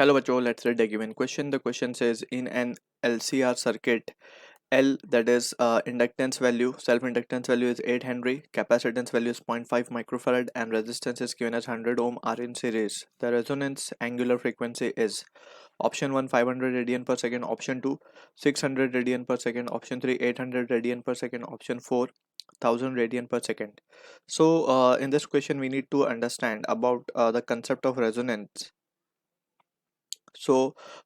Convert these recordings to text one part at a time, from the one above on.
Hello बच्चों, let's read the given question. The question says in an LCR circuit, L, that is inductance value, self-inductance value is 8 Henry, capacitance value is 0.5 microfarad and resistance is given as 100 ohm are in series. The resonance angular frequency is option 1 500 radian per second, option 2 600 radian per second, option 3 800 radian per second, option 4 1000 radian per second. So in this question we need to understand about the concept of resonance. So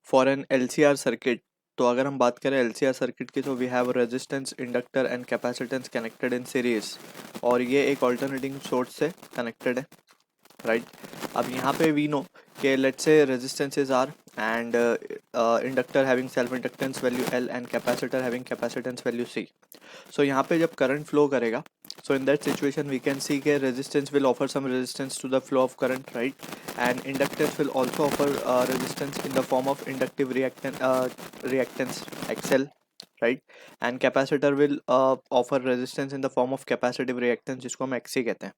for an LCR circuit, तो अगर हम बात करें LCR circuit की, तो we have resistance, inductor and capacitance connected in series, और ये एक ऑल्टरनेटिंग सोर्स से कनेक्टेड है, राइट. अब यहाँ पे वी नो कि let's say resistances R and inductor having self inductance value L and capacitor having capacitance value C. So यहाँ पे जब करंट फ्लो करेगा, so in that situation we can see that resistance will offer some resistance to the flow of current, right, and inductance will also offer resistance in the form of inductive reactance XL, right, and capacitor will offer resistance in the form of capacitive reactance जिसको हम XC कहते हैं,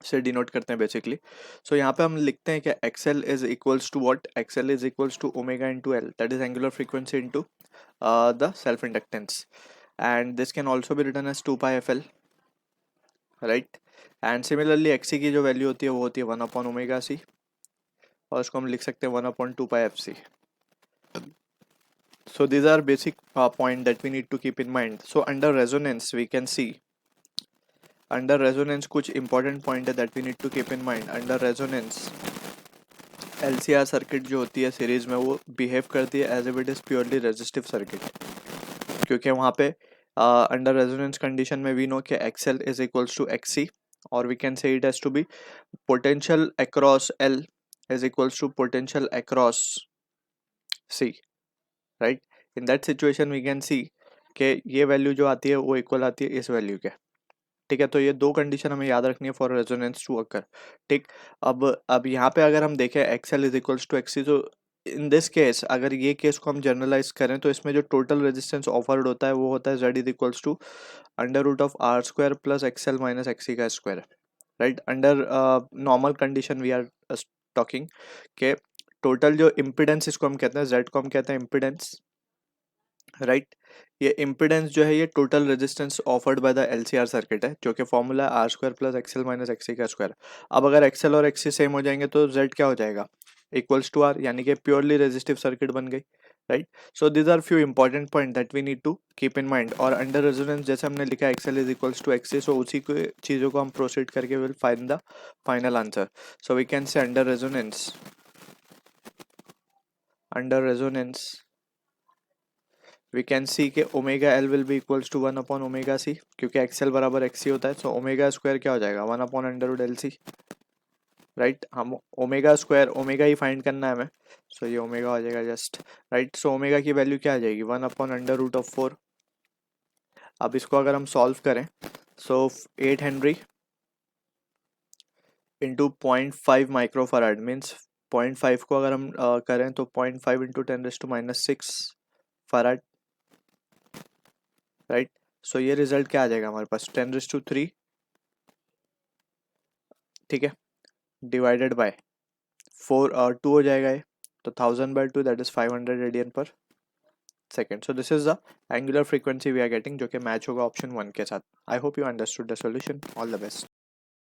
से denote करते हैं basically. सो यहाँ पे हम लिखते हैं कि XL is equals to what, XL is equals to omega into L, that is angular frequency into the self inductance, and this can also be written as 2 pi FL, right. And similarly XC की जो value होती है वो होती है 1 upon omega C, और उसको हम लिख सकते हैं 1 upon 2 pi FC. So these are basic point that we need to keep in mind. So under resonance we can see, under resonance कुछ important point है that we need to keep in mind. Under resonance LCR circuit जो होती है series में, वो behave करती है as if it is purely resistive circuit, क्योंकि वहाँ पे अंडर रेजोनेंस कंडीशन में वी नो कि XL is equals to XC, or we can say it has to be potential across L is equals to potential across C, right. In that situation we can see कि ये value जो आती है वो equal आती है इस value के, ठीक है. तो ये दो कंडीशन हमें याद रखनी है फॉर रेजोनेंस टू अकर, ठीक. अब यहाँ पे अगर हम देखें XL is equals to XC, तो इन दिस केस अगर ये केस को हम जनरलाइज करें तो इसमें जो टोटल रेजिस्टेंस ऑफर्ड होता है वो होता है Z is equals to under root of R square plus XL minus XC का square, right. Under normal condition we are talking के टोटल जो इम्पिडेंस, इसको हम कहते हैं Z को हम कहते हैं इम्पिडेंस, राइट. ये इम्पिडेंस जो है ये total resistance offered by the LCR circuit है, जो कि फॉर्मूला है R square plus XL minus XC का स्क्वायर. अब अगर XL और XC सेम हो जाएंगे तो Z क्या हो जाएगा, इक्वल्स टू R, यानी कि प्योरली रेजिस्टिव सर्किट बन गई, right. So these are few important point that we need to keep in mind. और अंडर रेजोनेंस जैसे हमने लिखा XL is equals to XC, so उसी को चीज़ों को हम प्रोसीड करके will find the final answer. So we can say under resonance we can see के omega L will be equals to 1 upon omega C, क्योंकि XL बराबर XC होता है. सो ओमेगा स्क्वायर क्या हो जाएगा 1 upon under root LC, right. हम omega square, omega ही फाइंड करना है हमें, सो ये ओमेगा हो जाएगा जस्ट, राइट. सो ओमेगा की वैल्यू क्या आ जाएगी 1 अपॉन अंडर रूट ऑफ 4. अब इसको अगर हम सॉल्व करें, सो 8 हेनरी इंटू 0.5 माइक्रोफराड मीन्स 0.5 को अगर हम करें तो 0.5 इंटू 10⁻⁻⁶ फराड, राइट. सो ये रिजल्ट क्या आ जाएगा हमारे पास 10⁻3, ठीक है, डिवाइडेड बाय 4 और 2 हो जाएगा ये, तो 1000/2 that is 500 radian per second. So this is the angular frequency we are getting, जो कि मैच होगा ऑप्शन 1 के साथ. I hope you understood the solution. All the best.